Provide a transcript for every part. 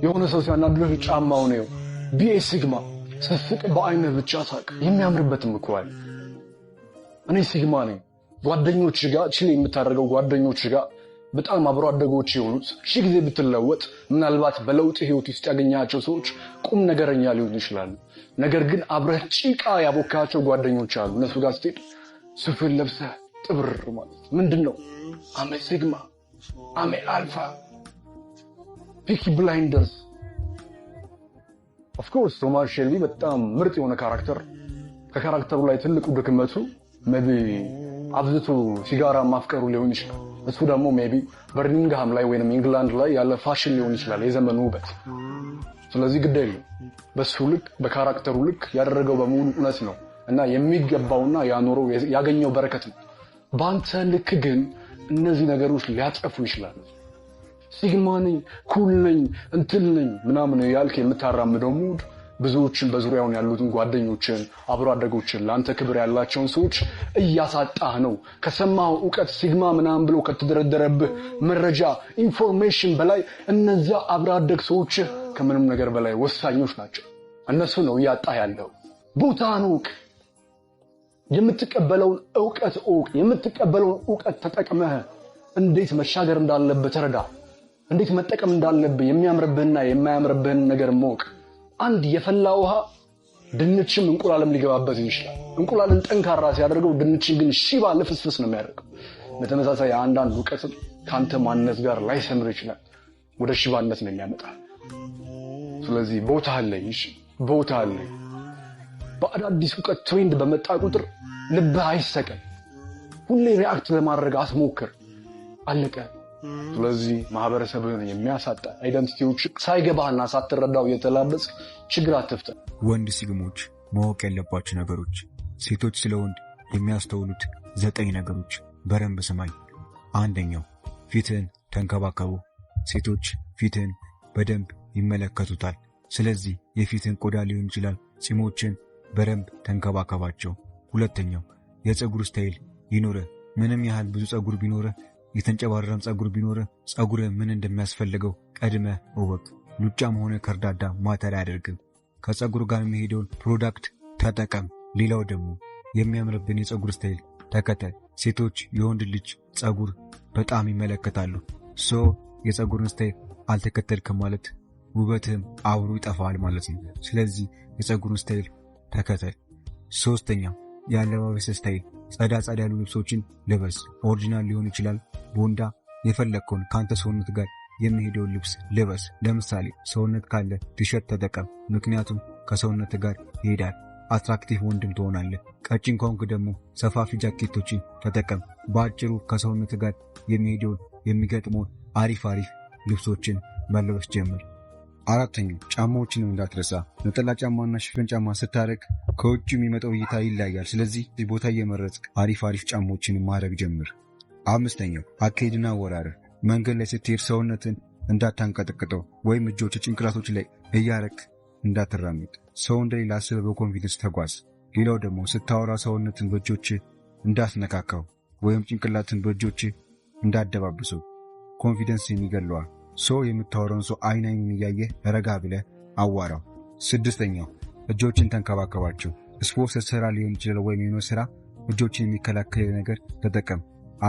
የሆነ ሰው ሲያናድድህ ጫማው ነው ቢኤስ ሲግማ ስፍቅ በአይንህ ብቻ ሳቅ የሚያምርበትም እኮ አለ። እኔ ሲግማ ነኝ። ጓደኞች ጋር ቺል የምታደርገው ጓደኞች ጋር በጣም አብሮ አደጎች የሆኑት ሺህ ጊዜ ብትለወጥ ምናልባት በለውጥ ህይወት ውስጥ ያገኛቸው ሰዎች ቁም ነገረኛ ሊሆኑ ይችላሉ። ነገር ግን አብረህ ጭቃ ያቦካቸው ጓደኞች አሉ። እነሱ ጋር ስትሄድ ሱፍን ለብሰህ ጥብር ማለት ምንድነው? አሜ ሲግማ አሜ አልፋ ፒኪ ብላይንደርስ። ኦፍ ኮርስ ቶማስ ሼልቢ በጣም ምርጥ የሆነ ካራክተር። ከካራክተሩ ላይ ትልቁ ድክመቱ ሜቢ አብዝቶ ሲጋራ ማፍቀሩ ሊሆን ይችላል። እሱ ደግሞ ሜቢ በርሚንግሃም ላይ ወይንም ኢንግላንድ ላይ ያለ ፋሽን ሊሆን ይችላል፣ የዘመኑ ውበት። ስለዚህ ግድ የለም በሱ ልክ በካራክተሩ ልክ ያደረገው በሙሉ እውነት ነው እና የሚገባውና ያኖረው ያገኘው በረከት ነው። በአንተ ልክ ግን እነዚህ ነገሮች ሊያጠፉ ይችላሉ። ሲግማ ነኝ፣ ኩል ነኝ፣ እንትን ነኝ ምናምን ያልክ የምታራምደው ሙድ ብዙዎችን በዙሪያውን ያሉትን ጓደኞችን አብሮ አደጎችን ለአንተ ክብር ያላቸውን ሰዎች እያሳጣህ ነው። ከሰማው ዕውቀት ሲግማ ምናምን ብሎ ከተደረደረብህ መረጃ ኢንፎርሜሽን በላይ እነዚያ አብሮ አደግ ሰዎች ከምንም ነገር በላይ ወሳኞች ናቸው። እነሱ ነው እያጣህ ያለው። ቦታህን እወቅ። የምትቀበለውን ዕውቀት ተጠቅመህ እንዴት መሻገር እንዳለብህ ተረዳ። እንዴት መጠቀም እንዳለብህ የሚያምርብህና የማያምርብህን ነገር ማወቅ። አንድ የፈላ ውሃ ድንችም እንቁላልም ሊገባበት ይችላል። እንቁላልን ጠንካራ ሲያደርገው ድንችን ግን ሽባ ልፍስፍስ ነው የሚያደርገው። በተመሳሳይ አንዳንድ ዕውቀት ካንተ ማንነት ጋር ላይሰምር ይችላል፣ ወደ ሽባነት ነው የሚያመጣ። ስለዚህ ቦታ አለ። በአዳዲስ ዕውቀት ትሬንድ በመጣ ቁጥር ልብህ አይሰቀል። ሁሌ ሪአክት ለማድረግ አትሞክር። አለቀ። ስለዚህ ማህበረሰብን የሚያሳጣ አይደንቲቲዎች ሳይገባህና ሳትረዳው የተላበስክ ችግር አትፍጠር። ወንድ ሲግሞች ማወቅ ያለባቸው ነገሮች። ሴቶች ስለ ወንድ የሚያስተውሉት 9 ነገሮች በደንብ ስማኝ። አንደኛው ፊትህን ተንከባከቡ። ሴቶች ፊትህን በደንብ ይመለከቱታል። ስለዚህ የፊትህን ቆዳ ሊሆን ይችላል ፂሞችን በደንብ ተንከባከባቸው። ሁለተኛው የፀጉር ስታይል ይኖርህ። ምንም ያህል ብዙ ፀጉር ቢኖርህ የተንጨባረረም ፀጉር ቢኖርህ ፀጉርህ ምን እንደሚያስፈልገው ቀድመህ እወቅ። ሉጫም ሆነ ከርዳዳ ማተር አያደርግም። ከፀጉር ጋር የሚሄደውን ፕሮዳክት ተጠቀም። ሌላው ደግሞ የሚያምርብን የፀጉር ስታይል ተከተል። ሴቶች የወንድ ልጅ ፀጉር በጣም ይመለከታሉ። የፀጉርን ስታይል አልተከተልክም ማለት ውበትህም አብሮ ይጠፋል ማለት ነው። ስለዚህ የፀጉርን ስታይል ተከተል። ሶስተኛው የአለባበስ ስታይል። ጸዳ ያሉ ልብሶችን ልበስ። ኦሪጂናል ሊሆን ይችላል፣ ቦንዳ፣ የፈለግከውን ካንተ ሰውነት ጋር የሚሄደውን ልብስ ልበስ። ለምሳሌ ሰውነት ካለ ቲሸርት ተጠቀም፣ ምክንያቱም ከሰውነት ጋር ይሄዳል። አትራክቲቭ ወንድም ትሆናለህ። ቀጭን ከሆንክ ደግሞ ሰፋፊ ጃኬቶችን ተጠቀም። በአጭሩ ከሰውነት ጋር የሚሄደውን የሚገጥመውን አሪፍ ልብሶችን መልበስ ጀምር። አራተኛው ጫማዎችንም እንዳትረሳ። ነጠላ ጫማና ሽፍን ጫማ ስታረግ ከውጭ የሚመጣው እይታ ይለያል። ስለዚህ ቦታ እየመረጥክ አሪፍ ጫማዎችን ማድረግ ጀምር። አምስተኛው አካሄድና አወራረድ። መንገድ ላይ ስትሄድ ሰውነትን እንዳታንቀጠቅጠው ወይም እጆች ጭንቅላቶች ላይ እያረክ እንዳትራመድ። ሰው እንደሌላ አስበህ በኮንፊደንስ ተጓዝ። ሌላው ደግሞ ስታወራ ሰውነትን በእጆች እንዳትነካካው ወይም ጭንቅላትን በእጆች እንዳደባብሰው። ኮንፊደንስን ይገለዋል። የምታወራውን ሰው አይኑን እያየህ ረጋ ብለህ አዋራው። ስድስተኛው እጆችን ተንከባከባቸው። ስፖርት ስትሰራ ሊሆን ይችላል ወይም የሆነ ስራ እጆችን የሚከላከል ነገር ተጠቀም።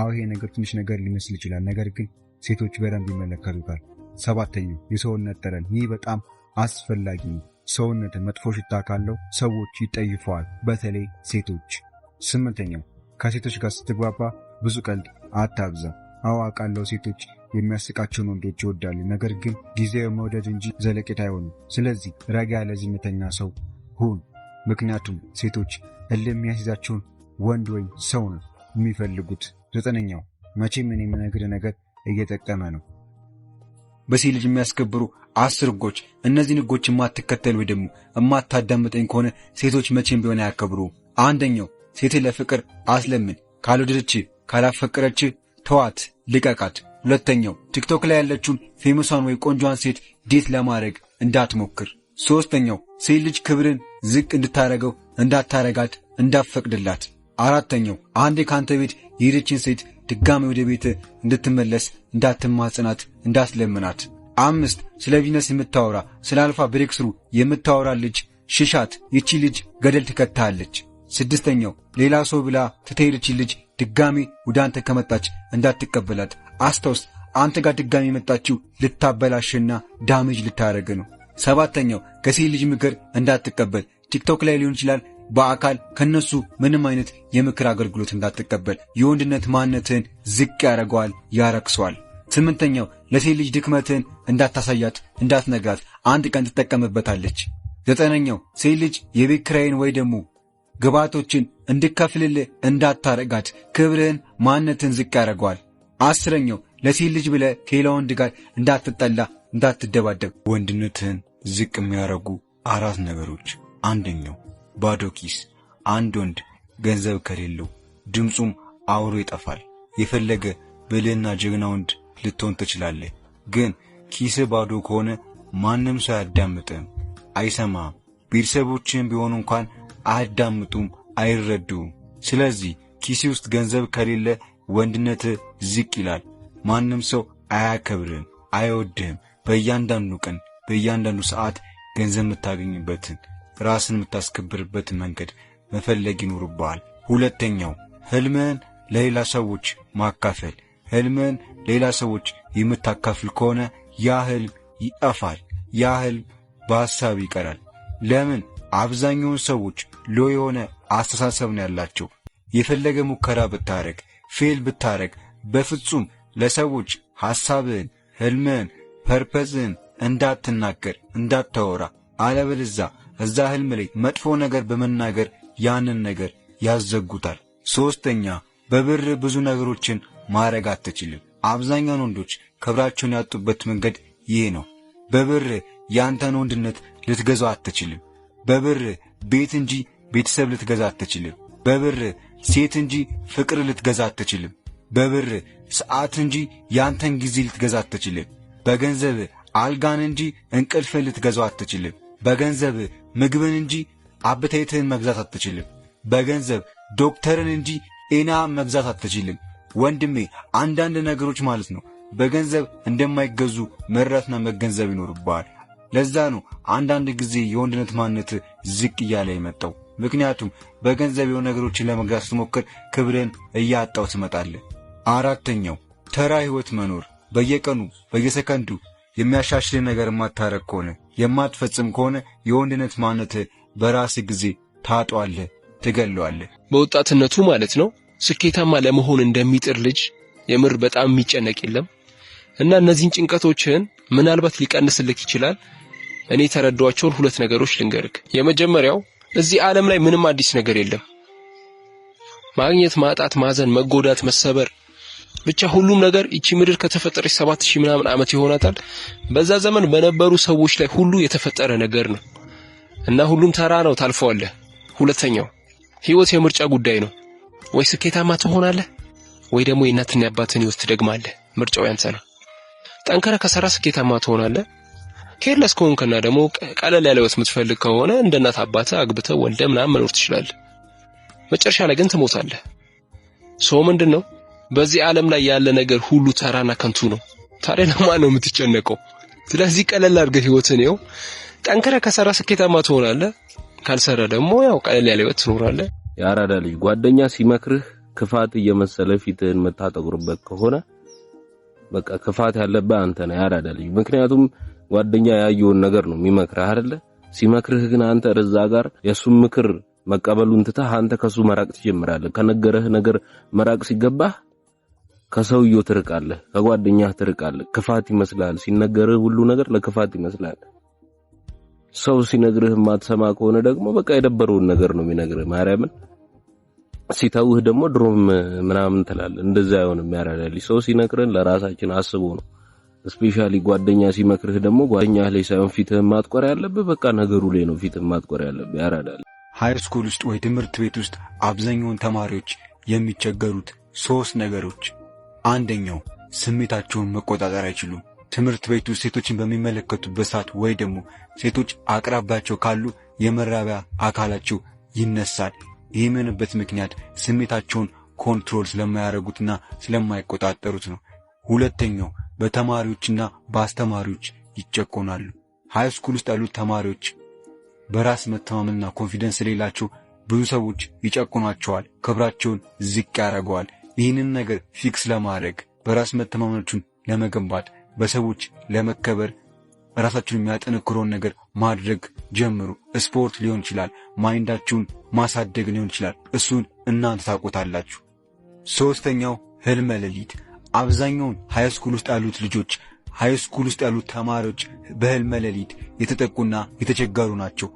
ይሄ ነገር ትንሽ ነገር ሊመስል ይችላል፣ ነገር ግን ሴቶች በደንብ ይመለከቱታል። ሰባተኛው የሰውነት ጠረን። ይህ በጣም አስፈላጊ ነው። ሰውነት መጥፎ ሽታ ካለው ሰዎች ይጠይፈዋል፣ በተለይ ሴቶች። ስምንተኛው ከሴቶች ጋር ስትግባባ ብዙ ቀልድ አታብዛ። አውቃለሁ ሴቶች የሚያስቃቸውን ወንዶች ይወዳሉ፣ ነገር ግን ጊዜያዊ መውደድ እንጂ ዘለቄታ አይሆንም። ስለዚህ ረጋ ያለ ዝምተኛ ሰው ሁን፣ ምክንያቱም ሴቶች የሚያስይዛቸውን ወንድ ወይም ሰው ነው የሚፈልጉት። ዘጠነኛው መቼም እኔ የምነግርህ ነገር እየጠቀመ ነው። በሴት ልጅ የሚያስከብሩ 10 ሕጎች። እነዚህን ሕጎች የማትከተል ወይ ደግሞ የማታዳምጠኝ ከሆነ ሴቶች መቼም ቢሆን አያከብሩ። አንደኛው ሴትን ለፍቅር አስለምን። ካልወደደች ካላፈቀረች ተዋት፣ ልቀቃት። ሁለተኛው ቲክቶክ ላይ ያለችውን ፌመሷን ወይ ቆንጆዋን ሴት ዴት ለማድረግ እንዳትሞክር። ሶስተኛው ሴት ልጅ ክብርን ዝቅ እንድታረገው እንዳታረጋት፣ እንዳትፈቅድላት። አራተኛው አንዴ ካንተ ቤት የሄደችን ሴት ድጋሚ ወደ ቤት እንድትመለስ እንዳትማጽናት፣ እንዳትለምናት። 5 ስለ ቢዝነስ የምታወራ ስለ አልፋ ብሬክስሩ የምታወራ ልጅ ሽሻት፣ ይቺ ልጅ ገደል ትከታለች። 6ኛው ሌላ ሰው ብላ ትተሄደች ልጅ ድጋሚ ወደ አንተ ከመጣች እንዳትቀበላት። አስታውስ፣ አንተ ጋር ድጋሚ የመጣችው ልታበላሽና ዳሜጅ ልታረግ ነው። 7ኛው ከሴት ልጅ ምክር እንዳትቀበል። ቲክቶክ ላይ ሊሆን ይችላል፣ በአካል ከነሱ ምንም አይነት የምክር አገልግሎት እንዳትቀበል። የወንድነት ማንነትን ዝቅ ያደርገዋል፣ ያረክሰዋል። 8ኛው ለሴት ልጅ ድክመትን እንዳታሳያት፣ እንዳትነግራት፣ አንድ ቀን ትጠቀምበታለች። 9ኛው ሴት ልጅ የቤት ኪራይን ወይ ደግሞ ግባቶችን እንድከፍልልህ እንዳታረጋት፣ ክብርህን ማንነትን ዝቅ ያደርገዋል። 10ኛው ለሴት ልጅ ብለህ ከሌላ ወንድ ጋር እንዳትጠላ፣ እንዳትደባደብ። ወንድነትህን ዝቅ የሚያደርጉ 4 ነገሮች። 1ኛው ባዶ ኪስ። አንድ ወንድ ገንዘብ ከሌለው ድምፁም አውሮ ይጠፋል። የፈለገ ብልህና ጀግና ወንድ ልትሆን ትችላለህ፣ ግን ኪስህ ባዶ ከሆነ ማንም ሰው አያዳምጥም፣ አይሰማም። ቤተሰቦችህም ቢሆኑ እንኳን አያዳምጡም፣ አይረዱም። ስለዚህ ኪስ ውስጥ ገንዘብ ከሌለ ወንድነትህ ዝቅ ይላል። ማንም ሰው አያከብርህም፣ አይወድህም። በእያንዳንዱ ቀን በእያንዳንዱ ሰዓት ገንዘብ የምታገኝበትን ራስን የምታስከብርበትን መንገድ መፈለግ ይኖርብሃል። 2ኛው ህልምህን ለሌላ ሰዎች ማካፈል። ህልምህን ለሌላ ሰዎች የምታካፍል ከሆነ ያ ህልም ይጠፋል፣ ያ ህልም በሐሳብ ይቀራል። ለምን? አብዛኛውን ሰዎች ሎ የሆነ አስተሳሰብ ነው ያላቸው። የፈለገ ሙከራ ብታረግ፣ ፌል ብታረግ፣ በፍጹም ለሰዎች ሐሳብህን፣ ህልምህን፣ ፐርፐዝህን እንዳትናገር፣ እንዳታወራ። አለበለዚያ እዛ ህልም ላይ መጥፎ ነገር በመናገር ያንን ነገር ያዘጉታል። 3ኛ በብር ብዙ ነገሮችን ማድረግ አትችልም። አብዛኛውን ወንዶች ክብራቸውን ያጡበት መንገድ ይሄ ነው። በብር ያንተን ወንድነት ልትገዛው አትችልም። በብር ቤት እንጂ ቤተሰብ ልትገዛ አትችልም። በብር ሴት እንጂ ፍቅር ልትገዛ አትችልም። በብር ሰዓት እንጂ ያንተን ጊዜ ልትገዛ አትችልም። በገንዘብ አልጋን እንጂ እንቅልፍን ልትገዛው አትችልም። በገንዘብ ምግብን እንጂ አብታይትህን መግዛት አትችልም። በገንዘብ ዶክተርን እንጂ ጤናህን መግዛት አትችልም። ወንድሜ አንዳንድ ነገሮች ማለት ነው በገንዘብ እንደማይገዙ መረዳትና መገንዘብ ይኖርብሃል። ለዛ ነው አንዳንድ ጊዜ የወንድነት ማንነት ዝቅ እያለ የመጣው። ምክንያቱም በገንዘብ የሆነ ነገሮችን ለመግዛት ስትሞክር ክብርን እያጣው ትመጣለህ። 4ኛው ተራ ህይወት መኖር። በየቀኑ በየሰከንዱ የሚያሻሽል ነገር የማታረግ ከሆነ የማትፈጽም ከሆነ የወንድነት ማንነት በራስ ጊዜ ታጧለህ፣ ትገለዋለህ። በወጣትነቱ ማለት ነው ስኬታማ ለመሆን እንደሚጥር ልጅ የምር በጣም የሚጨነቅ የለም። እና እነዚህን ጭንቀቶችን ምናልባት ሊቀንስልክ ይችላል። እኔ ተረዷቸውን 2 ነገሮች ልንገርክ። የመጀመሪያው እዚህ ዓለም ላይ ምንም አዲስ ነገር የለም። ማግኘት፣ ማጣት፣ ማዘን፣ መጎዳት፣ መሰበር፣ ብቻ ሁሉም ነገር እቺ ምድር ከተፈጠረች 7000 ምናምን ዓመት ይሆናታል። በዛ ዘመን በነበሩ ሰዎች ላይ ሁሉ የተፈጠረ ነገር ነው እና ሁሉም ተራ ነው፣ ታልፈዋለህ። 2ኛው ህይወት የምርጫ ጉዳይ ነው። ወይ ስኬታማ ትሆናለህ ወይ ደግሞ የእናትና የአባትን ህይወት ትደግማለህ። ምርጫው ያንተ ነው። ጠንከረ ከሰራ ስኬታማ ትሆናለህ። ኬርለስ ከሆንክና ደግሞ ቀለል ያለ ህይወት የምትፈልግ ከሆነ እንደ እናት አባትህ አግብተህ ወልደህ ምናምን መኖር ትችላለህ። መጨረሻ ላይ ግን ትሞታለህ። ሰው ምንድነው በዚህ ዓለም ላይ ያለ ነገር ሁሉ ተራና ከንቱ ነው። ታዲያ ለማን ነው የምትጨነቀው? ስለዚህ ቀለል አድርገህ ህይወትን ይኸው ጠንከረ ከሰራ ስኬታማ ትሆናለህ። ካልሰራ ደግሞ ያው ቀለል ያለ ህይወት ትኖራለህ። ያራዳ ልጅ ጓደኛ ሲመክርህ ክፋት እየመሰለ ፊትህን መታጠቁርበት ከሆነ በቃ ክፋት ያለበት አንተ ነህ ያራዳ ልጅ። ምክንያቱም ጓደኛ ያየውን ነገር ነው የሚመክርህ አይደለ? ሲመክርህ ግን አንተ እዛ ጋር የሱን ምክር መቀበሉን ትተህ አንተ ከሱ መራቅ ትጀምራለህ። ከነገረህ ነገር መራቅ ሲገባህ ከሰውየው ትርቃለህ፣ ከጓደኛህ ትርቃለህ። ክፋት ይመስላል ሲነገርህ ሁሉ ነገር ለክፋት ይመስላል። ሰው ሲነግርህ ማትሰማ ከሆነ ደግሞ በቃ የደበረውን ነገር ነው የሚነግርህ። ማርያምን ሲተውህ ደግሞ ድሮም ምናምን ትላለህ። እንደዛ አይሆንም ያራዳል። ሰው ሲነግረን ለራሳችን አስቦ ነው። ስፔሻሊ ጓደኛ ሲመክርህ ደግሞ ጓደኛህ ላይ ሳይሆን ፊትህን ማጥቆር ያለብህ በቃ ነገሩ ላይ ነው ፊትህን ማጥቆር ያለብህ ያራዳል። ሃይ ስኩል ውስጥ ወይ ትምህርት ቤት ውስጥ አብዛኛውን ተማሪዎች የሚቸገሩት 3 ነገሮች። 1ኛው ስሜታቸውን መቆጣጠር አይችሉም። ትምህርት ቤት ውስጥ ሴቶችን በሚመለከቱበት ሰዓት ወይ ደግሞ ሴቶች አቅራቢያቸው ካሉ የመራቢያ አካላቸው ይነሳል። ይህምንበት ምክንያት ስሜታቸውን ኮንትሮል ስለማያደርጉትና ስለማይቆጣጠሩት ነው። 2ኛው በተማሪዎችና በአስተማሪዎች ይጨቆናሉ። ሃይ ስኩል ውስጥ ያሉት ተማሪዎች በራስ መተማመንና ኮንፊደንስ የሌላቸው ብዙ ሰዎች ይጨቁናቸዋል፣ ክብራቸውን ዝቅ ያደርገዋል። ይህንን ነገር ፊክስ ለማድረግ በራስ መተማመናችሁን ለመገንባት በሰዎች ለመከበር ራሳችሁን የሚያጠነክረውን ነገር ማድረግ ጀምሩ። ስፖርት ሊሆን ይችላል፣ ማይንዳችሁን ማሳደግ ሊሆን ይችላል። እሱን እናንተ ታውቁታላችሁ። ሶስተኛው ህልመ ሌሊት። አብዛኛውን ሃይ ስኩል ውስጥ ያሉት ልጆች ሃይ ስኩል ውስጥ ያሉት ተማሪዎች በህልመ ሌሊት የተጠቁና የተቸገሩ ናቸው።